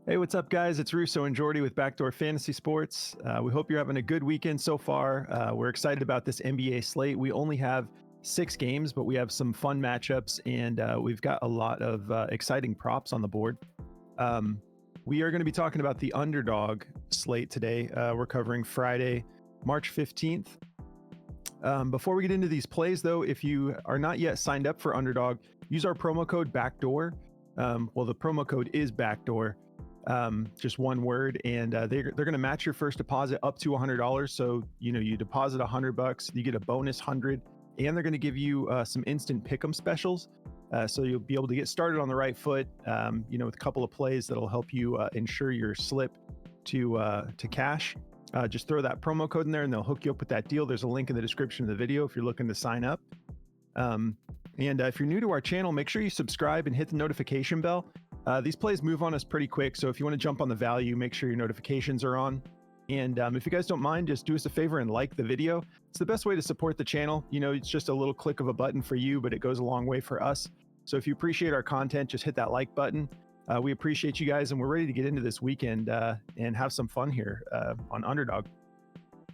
Hey, what's up, guys? It's Russo and Jordy with Backdoor Fantasy Sports. We hope you're having a good weekend so far. We're excited about this NBA slate. We only have 6 games, but we have some fun matchups, and we've got a lot of exciting props on the board. We are going to be talking about the underdog slate today. We're covering Friday, March 15th. Before we get into these plays, though, if you are not yet signed up for Underdog, use our promo code BACKDOOR. The promo code is BACKDOOR. Just one word, and they're going to match your first deposit up to $100. So you deposit $100, you get a bonus 100, and they're going to give you some instant pick'em specials. So you'll be able to get started on the right foot. With a couple of plays that'll help you ensure your slip to cash. Just throw that promo code in there, and they'll hook you up with that deal. There's a link in the description of the video if you're looking to sign up. And if you're new to our channel, make sure you subscribe and hit the notification bell. These plays move on us pretty quick, so if you want to jump on the value, make sure your notifications are on. And if you guys don't mind, just do us a favor and like the video. It's the best way to support the channel. It's just a little click of a button for you, but it goes a long way for us. So if you appreciate our content, just hit that like button. We appreciate you guys, and we're ready to get into this weekend and have some fun here on Underdog.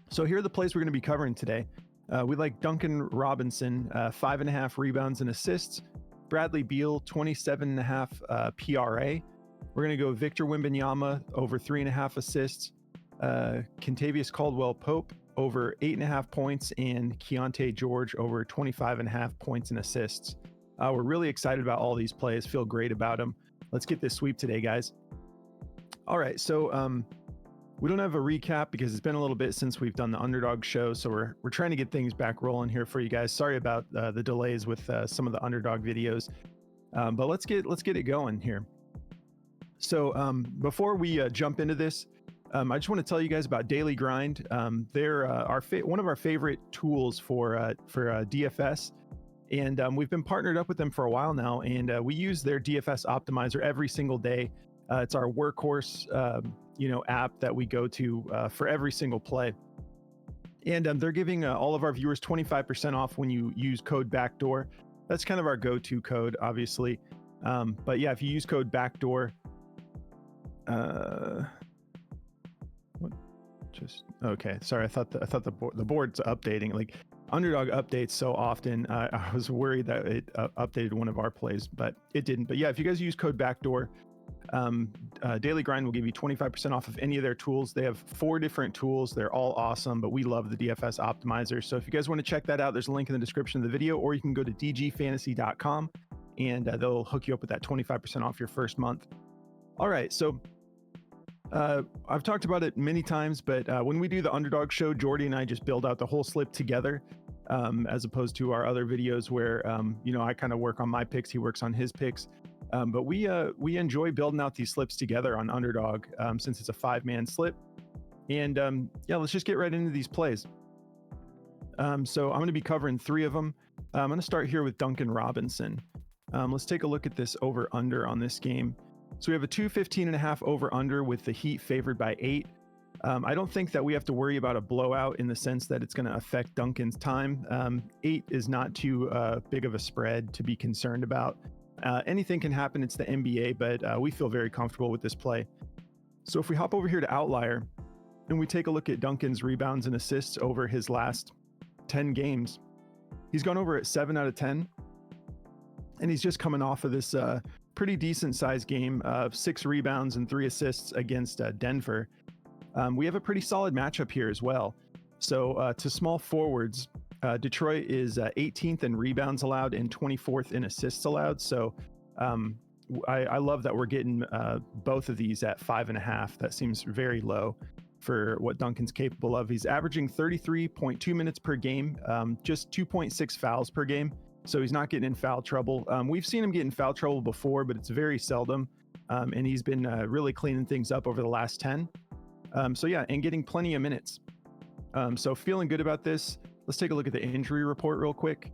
So here are the plays we're going to be covering today. We like Duncan Robinson, 5.5 rebounds and assists. Bradley Beal, 27.5 PRA. We're going to go Victor Wembanyama over 3.5 assists. Kentavious Caldwell-Pope over 8.5 points, and Keyonte George over 25.5 points and assists. We're really excited about all these plays. Feel great about them. Let's get this sweep today, guys. All right, so we don't have a recap because it's been a little bit since we've done the Underdog show, so we're trying to get things back rolling here for you guys. Sorry about the delays with some of the Underdog videos, but let's get it going here. So before we jump into this, I just want to tell you guys about Daily Grind. They're one of our favorite tools for DFS, and we've been partnered up with them for a while now, and we use their DFS optimizer every single day. It's our workhorse app that we go to for every single play. And they're giving all of our viewers 25% off when you use code BACKDOOR. That's kind of our go-to code, obviously. But yeah, if you use code BACKDOOR, okay. Sorry, I thought the board's updating. Like, Underdog updates so often. I was worried that it updated one of our plays, but it didn't. But yeah, if you guys use code BACKDOOR, Daily Grind will give you 25% off of any of their tools. They have 4 different tools. They're all awesome, but we love the DFS optimizer. So if you guys want to check that out, there's a link in the description of the video, or you can go to dgfantasy.com and they'll hook you up with that 25% off your first month. All right, so I've talked about it many times, but when we do the Underdog show, Jordy and I just build out the whole slip together, as opposed to our other videos where I kind of work on my picks, he works on his picks. But we enjoy building out these slips together on Underdog since it's a 5-man slip. And let's just get right into these plays. So I'm going to be covering 3 of them. I'm going to start here with Duncan Robinson. Let's take a look at this over-under on this game. So we have a 215.5 over-under with the Heat favored by 8. I don't think that we have to worry about a blowout in the sense that it's going to affect Duncan's time. 8 is not too big of a spread to be concerned about. Anything can happen. It's the NBA, but we feel very comfortable with this play. So if we hop over here to Outlier and we take a look at Duncan's rebounds and assists over his last 10 games, he's gone over at 7 out of 10. And he's just coming off of this pretty decent sized game of 6 rebounds and 3 assists against Denver. We have a pretty solid matchup here as well. So to small forwards, Detroit is 18th in rebounds allowed and 24th in assists allowed. So I love that we're getting both of these at 5.5. That seems very low for what Duncan's capable of. He's averaging 33.2 minutes per game, just 2.6 fouls per game. So he's not getting in foul trouble. We've seen him get in foul trouble before, but it's very seldom. And he's been really cleaning things up over the last 10. And getting plenty of minutes. So feeling good about this. Let's take a look at the injury report real quick.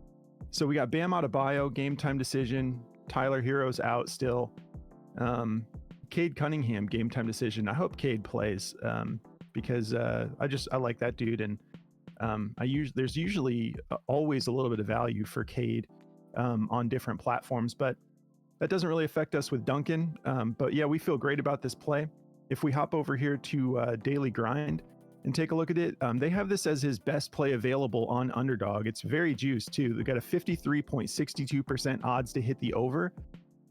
So we got Bam Adebayo, game time decision. Tyler Hero's out still. Cade Cunningham, game time decision. I hope Cade plays because I like that dude, and there's usually always a little bit of value for Cade on different platforms, but That doesn't really affect us with Duncan, but yeah, we feel great about this play. If we hop over here to Daily Grind and take a look at it, they have this as his best play available on Underdog. It's very juiced too. They've got a 53.62% odds to hit the over,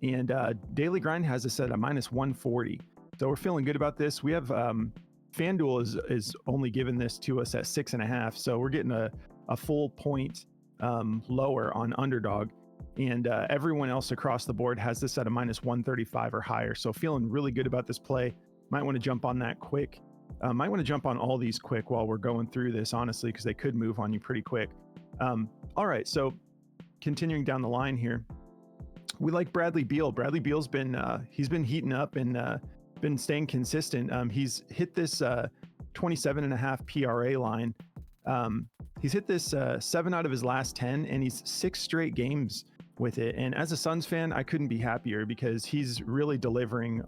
and Daily Grind has this at a -140. So we're feeling good about this. We have FanDuel is only given this to us at 6.5, so we're getting a full point lower on Underdog. And everyone else across the board has this at a -135 or higher. So feeling really good about this play. Might want to jump on that quick. Might want to jump on all these quick while we're going through this, honestly, because they could move on you pretty quick. All right, so continuing down the line here, we like Bradley Beal. Bradley Beal's been he's been heating up and been staying consistent. He's hit this 27.5 PRA line. He's hit this 7 out of his last 10, and he's 6 straight games with it. And as a Suns fan, I couldn't be happier because he's really delivering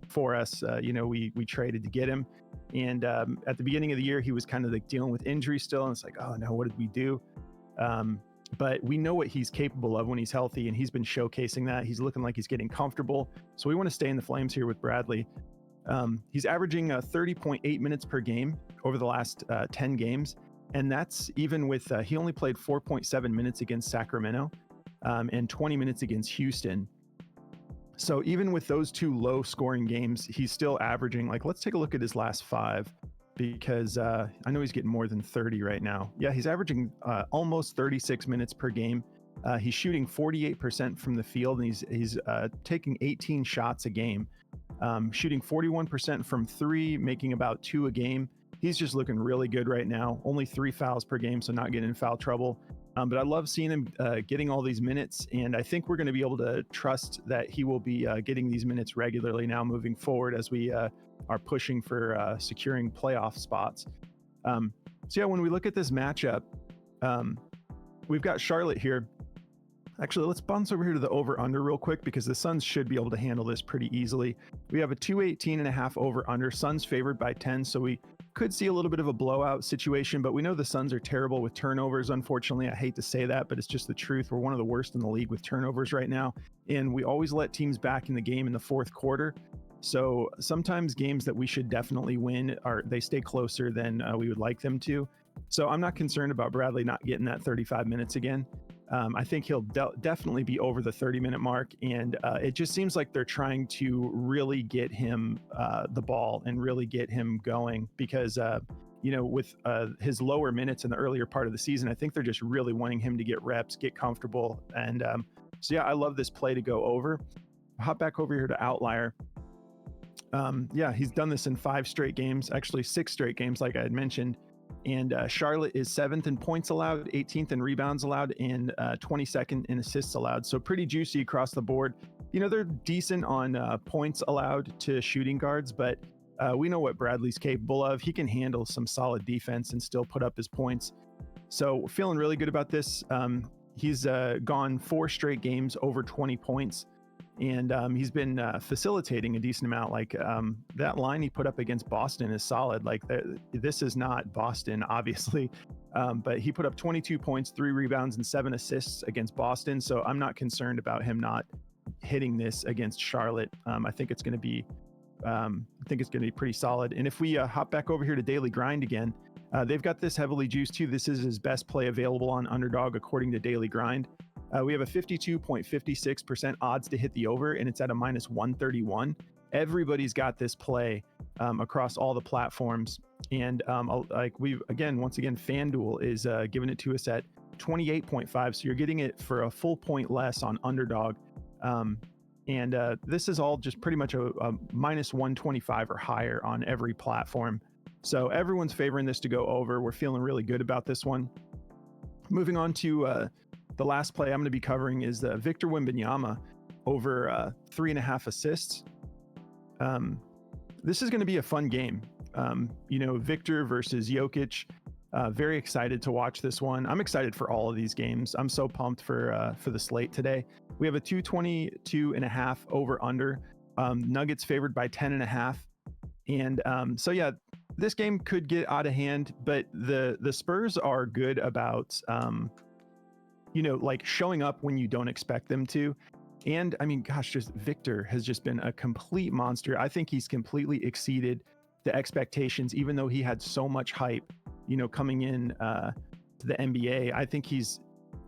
for us. We traded to get him, and at the beginning of the year, he was kind of like dealing with injury still, and it's like, oh no, what did we do? But we know what he's capable of when he's healthy, and he's been showcasing that. He's looking like he's getting comfortable. So we want to stay in the flames here with Bradley. He's averaging 30.8 minutes per game over the last 10 games. And that's even with, he only played 4.7 minutes against Sacramento and 20 minutes against Houston. So even with those 2 low scoring games, he's still averaging, like, let's take a look at his last 5, because I know he's getting more than 30 right now. Yeah, he's averaging almost 36 minutes per game. He's shooting 48% from the field, and he's taking 18 shots a game, shooting 41% from 3, making about 2 a game. He's just looking really good right now. Only 3 fouls per game, so not getting in foul trouble. But I love seeing him getting all these minutes, and I think we're going to be able to trust that he will be getting these minutes regularly now moving forward as we are pushing for securing playoff spots. So yeah, when we look at this matchup, we've got Charlotte here. Actually, let's bounce over here to the over-under real quick because the Suns should be able to handle this pretty easily. We have a 218.5 over-under. Suns favored by 10, so we could see a little bit of a blowout situation, but we know the Suns are terrible with turnovers. Unfortunately, I hate to say that, but it's just the truth. We're one of the worst in the league with turnovers right now, and we always let teams back in the game in the fourth quarter. So sometimes games that we should definitely win they stay closer than we would like them to. So I'm not concerned about Bradley not getting that 35 minutes again. I think he'll definitely be over the 30-minute mark, and it just seems like they're trying to really get him the ball and really get him going because, with his lower minutes in the earlier part of the season, I think they're just really wanting him to get reps, get comfortable. And so, yeah, I love this play to go over. Hop back over here to Outlier. Yeah, he's done this in 5 straight games, actually 6 straight games, like I had mentioned. And Charlotte is 7th in points allowed, 18th in rebounds allowed, and 22nd in assists allowed. So pretty juicy across the board. They're decent on points allowed to shooting guards, but we know what Bradley's capable of. He can handle some solid defense and still put up his points. So we're feeling really good about this. He's gone 4 straight games over 20 points. And he's been facilitating a decent amount. Like that line he put up against Boston is solid. Like this is not Boston, obviously, but he put up 22 points, 3 rebounds, and 7 assists against Boston. So I'm not concerned about him not hitting this against Charlotte. I think it's going to be, pretty solid. And if we hop back over here to Daily Grind again, they've got this heavily juiced too. This is his best play available on Underdog according to Daily Grind. We have a 52.56% odds to hit the over, and it's at a -131. Everybody's got this play across all the platforms. And once again, FanDuel is giving it to us at 28.5. So you're getting it for a full point less on Underdog. And this is all just pretty much a -125 or higher on every platform. So everyone's favoring this to go over. We're feeling really good about this one. Moving on to the last play I'm going to be covering is Victor Wembanyama over 3.5 assists. This is going to be a fun game. Victor versus Jokic. Very excited to watch this one. I'm excited for all of these games. I'm so pumped for the slate today. We have a 222.5 over under. Nuggets favored by 10.5. And so yeah, this game could get out of hand, but the Spurs are good about like showing up when you don't expect them to. And I mean, gosh, just Victor has just been a complete monster. I think he's completely exceeded the expectations, even though he had so much hype, coming in to the NBA. I think he's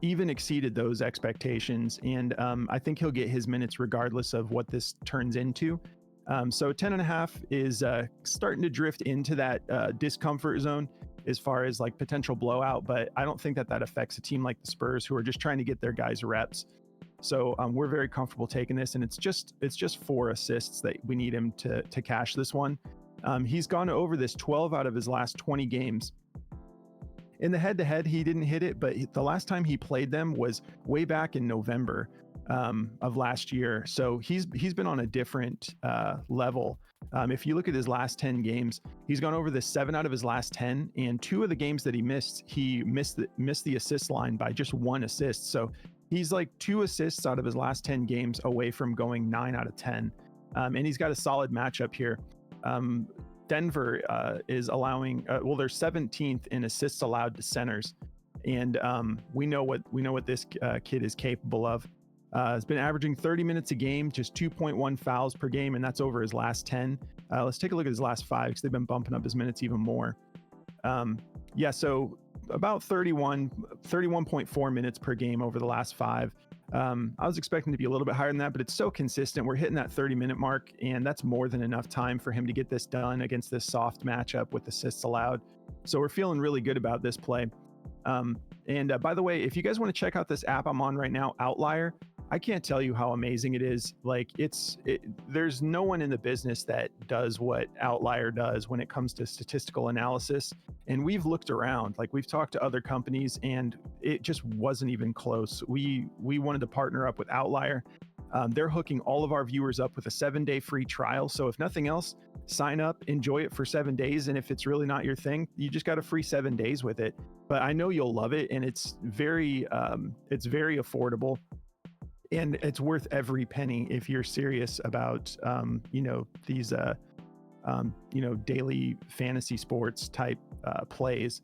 even exceeded those expectations. And I think he'll get his minutes regardless of what this turns into. So 10.5 is starting to drift into that discomfort zone as far as like potential blowout, but I don't think that affects a team like the Spurs, who are just trying to get their guys reps. So we're very comfortable taking this, and it's just 4 assists that we need him to cash this one. He's gone over this 12 out of his last 20 games. In the head-to-head, he didn't hit it, but the last time he played them was way back in November of last year. So he's been on a different level. If you look at his last 10 games, he's gone over this 7 out of his last 10, and 2 of the games that he missed the assist line by just 1 assist. So he's like 2 assists out of his last 10 games away from going 9 out of 10. And he's got a solid matchup here. Denver is allowing, they're 17th in assists allowed to centers. And we know what this kid is capable of. Has been averaging 30 minutes a game, just 2.1 fouls per game, and that's over his last 10. Let's take a look at his last 5, because they've been bumping up his minutes even more. So about 31.4 minutes per game over the last 5. I was expecting to be a little bit higher than that, but it's so consistent. We're hitting that 30-minute mark, and that's more than enough time for him to get this done against this soft matchup with assists allowed. So we're feeling really good about this play. And by the way, if you guys want to check out this app I'm on right now, Outlier, I can't tell you how amazing it is. Like there's no one in the business that does what Outlier does when it comes to statistical analysis. And we've looked around, like we've talked to other companies, and it just wasn't even close. We wanted to partner up with Outlier. They're hooking all of our viewers up with a 7-day free trial. So if nothing else, sign up, enjoy it for 7 days. And if it's really not your thing, you just got a free 7 days with it. But I know you'll love it. And it's very affordable. And it's worth every penny if you're serious about, these, daily fantasy sports type plays.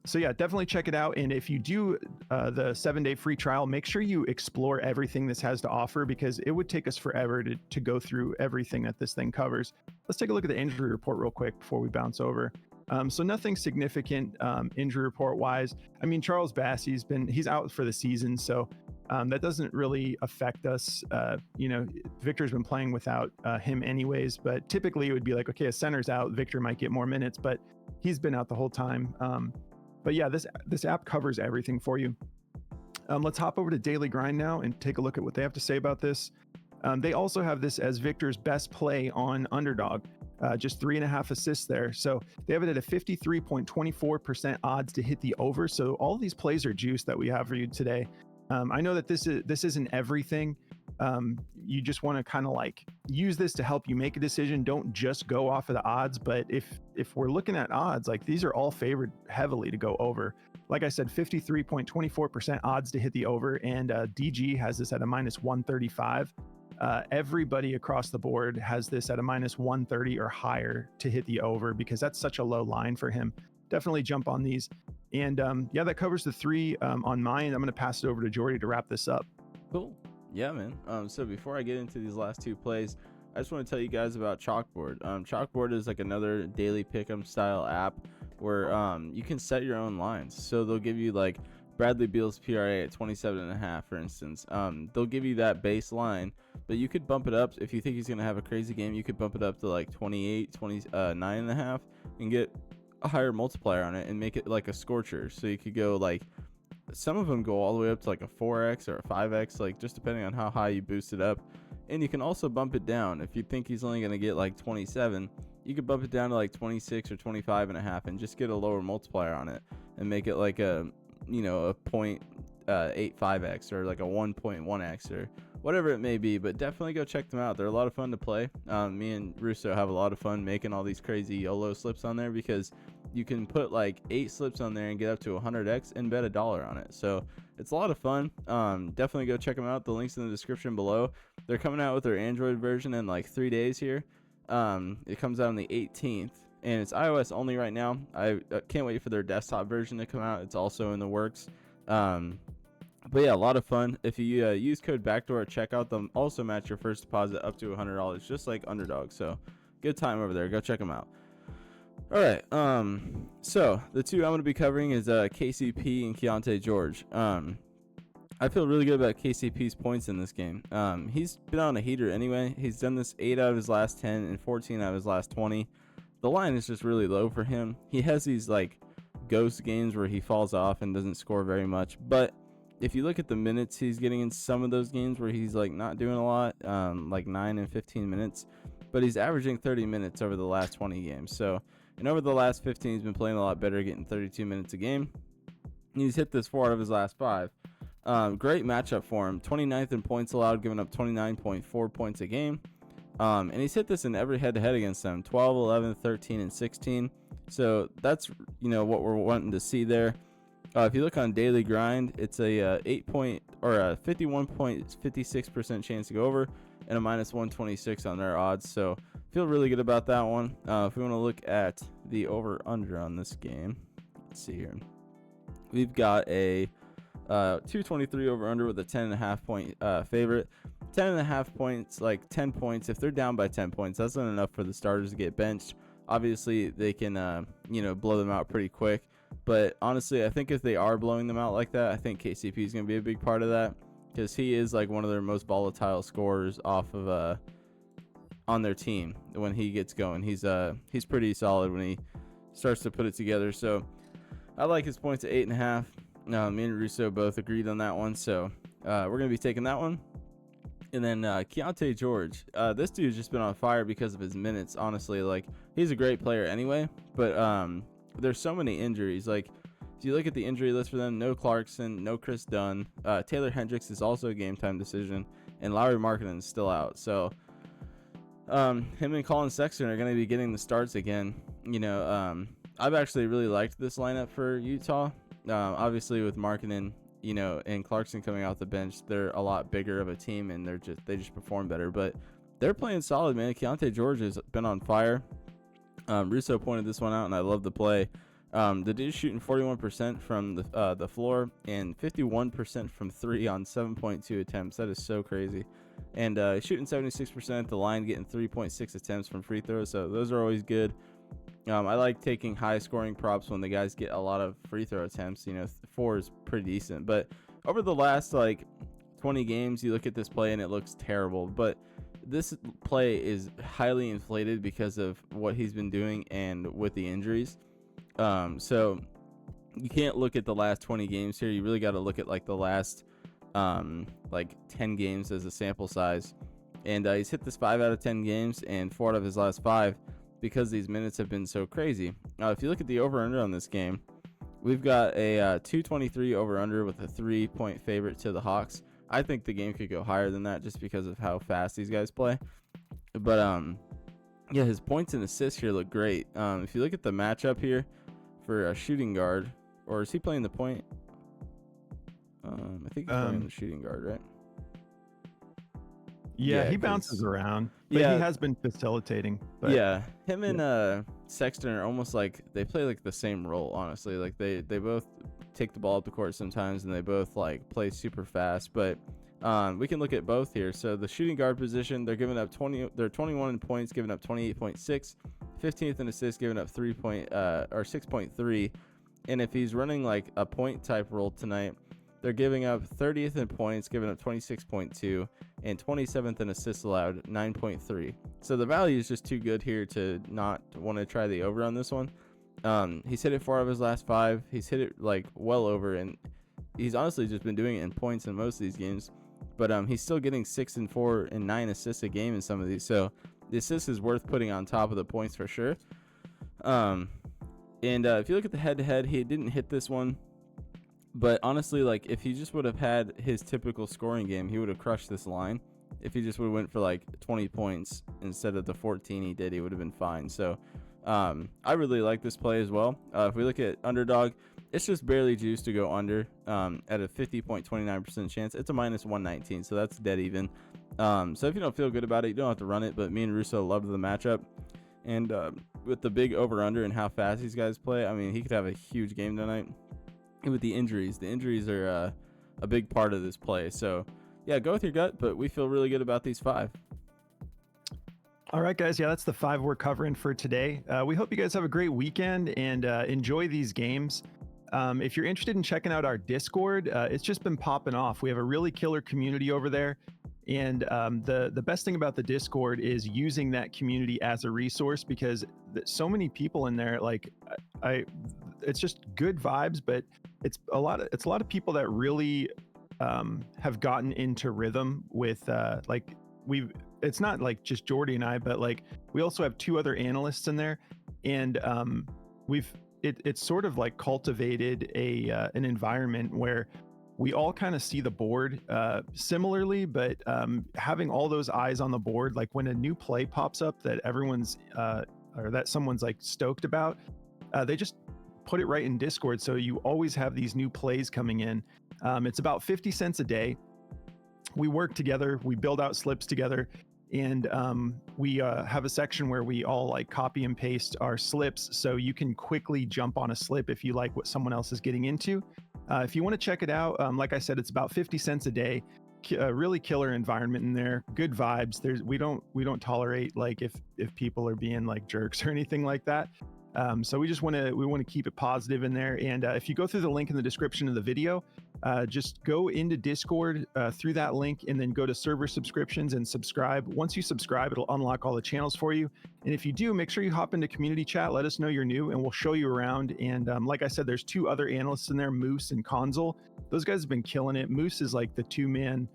So yeah, definitely check it out. And if you do the 7-day free trial, make sure you explore everything this has to offer, because it would take us forever to go through everything that this thing covers. Let's take a look at the injury report real quick before we bounce over. So nothing significant injury report wise. I mean, Charles Bassey's he's out for the season, so that doesn't really affect us. Victor's been playing without him anyways, but typically it would be like, okay, a center's out, Victor might get more minutes, but he's been out the whole time. But yeah, this app covers everything for you. Let's hop over to Daily Grind now and take a look at what they have to say about this. They also have this as Victor's best play on Underdog. Just 3.5 assists there. So they have it at a 53.24% odds to hit the over. So all these plays are juice that we have for you today. I know that this isn't everything. You just want to kind of like use this to help you make a decision. Don't just go off of the odds. But if we're looking at odds, like these are all favored heavily to go over. Like I said, 53.24% odds to hit the over, and DG has this at a -135. Everybody across the board has this at a -130 or higher to hit the over, because that's such a low line for him. Definitely jump on these. And that covers the 3 on mine. I'm going to pass it over to Jordy to wrap this up. Cool. Yeah, man. So before I get into these last 2 plays, I just want to tell you guys about Chalkboard. Chalkboard is like another daily pick'em style app where you can set your own lines. So they'll give you like Bradley Beal's PRA at 27.5, for instance. They'll give you that baseline, but you could bump it up. If you think he's going to have a crazy game, you could bump it up to like 28, 29.5 and get a higher multiplier on it and make it like a scorcher. So you could go like, some of them go all the way up to like a 4x or a 5x, like just depending on how high you boost it up. And you can also bump it down. If you think he's only going to get like 27, you could bump it down to like 26 or 25.5 and just get a lower multiplier on it and make it like a 0.85x or like a 1.1x or whatever it may be. But definitely go check them out. They're a lot of fun to play. Me and Russo have a lot of fun making all these crazy YOLO slips on there, because you can put like 8 slips on there and get up to 100x and bet $1 on it. So it's a lot of fun. Definitely go check them out. The link's in the description below. They're coming out with their Android version in like 3 days here. It comes out on the 18th, and it's iOS only right now. I can't wait for their desktop version to come out. It's also in the works. But yeah, a lot of fun. If you use code backdoor at checkout, they'll also match your first deposit up to $100, just like Underdog. So good time over there. Go check them out. All right. So the two I'm going to be covering is KCP and Keyonte George. I feel really good about KCP's points in this game. He's been on a heater anyway. He's done this 8 out of his last 10 and 14 out of his last 20. The line is just really low for him. He has these like ghost games where he falls off and doesn't score very much. But if you look at the minutes he's getting in some of those games where he's like not doing a lot, like 9 and 15 minutes, but he's averaging 30 minutes over the last 20 games. So, and over the last 15, he's been playing a lot better, getting 32 minutes a game. He's hit this 4 out of his last 5. Great matchup for him. 29th in points allowed, giving up 29.4 points a game. And he's hit this in every head-to-head against them, 12, 11, 13, and 16. So that's, what we're wanting to see there. If you look on daily grind, it's a 51.56% chance to go over and a minus 126 on their odds. So feel really good about that one. If we want to look at the over-under on this game, let's see here. We've got a 223 over-under with a 10.5 point favorite. 10.5 points, like 10 points. If they're down by 10 points, that's not enough for the starters to get benched. Obviously, they can, blow them out pretty quick. But honestly, I think if they are blowing them out like that, I think KCP is going to be a big part of that, because he is like one of their most volatile scorers off of on their team when he gets going. He's pretty solid when he starts to put it together. So I like his points at 8.5. Me and Russo both agreed on that one, so we're going to be taking that one. And then Keyonte George. This dude's just been on fire because of his minutes, honestly. Like, he's a great player anyway, but there's so many injuries. Like, if you look at the injury list for them, no Clarkson, no Chris Dunn. Taylor Hendricks is also a game-time decision, and Lauri Markkanen is still out. So him and Colin Sexton are going to be getting the starts again. I've actually really liked this lineup for Utah. Obviously with Markkanen, and Clarkson coming off the bench, they're a lot bigger of a team, and they just perform better. But they're playing solid, man. Keyonte George has been on fire. Russo pointed this one out, and I love the play. The dude's shooting 41% from the floor and 51% from 3 on 7.2 attempts. That is so crazy. And shooting 76% at the line, getting 3.6 attempts from free throws. So those are always good. I like taking high scoring props when the guys get a lot of free throw attempts. 4 is pretty decent. But over the last 20 games, you look at this play and it looks terrible. But this play is highly inflated because of what he's been doing and with the injuries. So you can't look at the last 20 games here. You really got to look at the last 10 games as a sample size. And he's hit this 5 out of 10 games and 4 out of his last 5 because these minutes have been so crazy. If you look at the over-under on this game, we've got a 223 over-under with a 3-point favorite to the Hawks. I think the game could go higher than that just because of how fast these guys play. But yeah, his points and assists here look great. If you look at the matchup here for a shooting guard, or is he playing the point? I think he's playing the shooting guard, right? Yeah, he bounces around, but he has been facilitating. But yeah, him and Sexton are almost like they play the same role, honestly. Like they both take the ball up the court sometimes, and they both play super fast. But we can look at both here. So the shooting guard position, they're giving up 20. They're 21 in points, giving up 28.6, 15th in assists, giving up 6.3. And if he's running a point type role tonight, they're giving up 30th in points, giving up 26.2, and 27th in assists allowed, 9.3. So the value is just too good here to not want to try the over on this one. He's hit it 4 of his last 5. He's hit it well over, and he's honestly just been doing it in points in most of these games. But he's still getting 6 and 4 and 9 assists a game in some of these. So the assist is worth putting on top of the points for sure. And if you look at the head-to-head, he didn't hit this one. But honestly, if he just would have had his typical scoring game, he would have crushed this line. If he just would have went for 20 points instead of the 14 he did, he would have been fine. So I really like this play as well. If we look at underdog, it's just barely juiced to go under at a 50.29% chance. It's a minus 119, so that's dead even. So if you don't feel good about it, you don't have to run it. But me and Russo loved the matchup. And with the big over-under and how fast these guys play, I mean, he could have a huge game tonight. And with the injuries are a big part of this play. So yeah, go with your gut, but we feel really good about these 5. All right, guys. Yeah, that's the 5 we're covering for today. We hope you guys have a great weekend and enjoy these games. If you're interested in checking out our Discord, it's just been popping off. We have a really killer community over there. And the best thing about the Discord is using that community as a resource, because so many people in there, like it's just good vibes, but it's a lot of people that really have gotten into rhythm with it's not like just Jordy and I, but like we also have 2 other analysts in there, and it's sort of like cultivated an environment where we all kind of see the board similarly, but having all those eyes on the board, like when a new play pops up that everyone's or that someone's like stoked about, they just put it right in Discord. So you always have these new plays coming in. It's about 50 cents a day. We work together, we build out slips together, and we have a section where we all like copy and paste our slips, so you can quickly jump on a slip if you like what someone else is getting into. If you want to check it out, like I said, it's about 50 cents a day. A really killer environment in there, good vibes. We don't tolerate like if people are being like jerks or anything like that. So we want to keep it positive in there. And if you go through the link in the description of the video, just go into Discord through that link, and then go to server subscriptions and subscribe. Once you subscribe, it'll unlock all the channels for you. And if you do, make sure you hop into community chat. Let us know you're new, and we'll show you around. And like I said, there's 2 other analysts in there, Moose and Consul. Those guys have been killing it. Moose is like the 2-man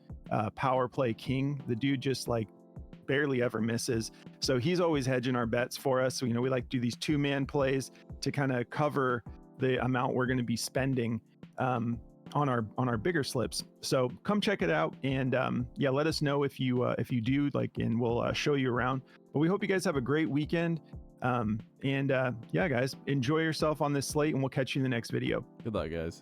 power play king. The dude just like barely ever misses. So he's always hedging our bets for us. So, we like to do these 2-man plays to kind of cover the amount we're going to be spending on our bigger slips. So come check it out, and yeah, let us know if you do like, and we'll show you around. But we hope you guys have a great weekend. Yeah, guys, enjoy yourself on this slate, and we'll catch you in the next video. Good luck, guys.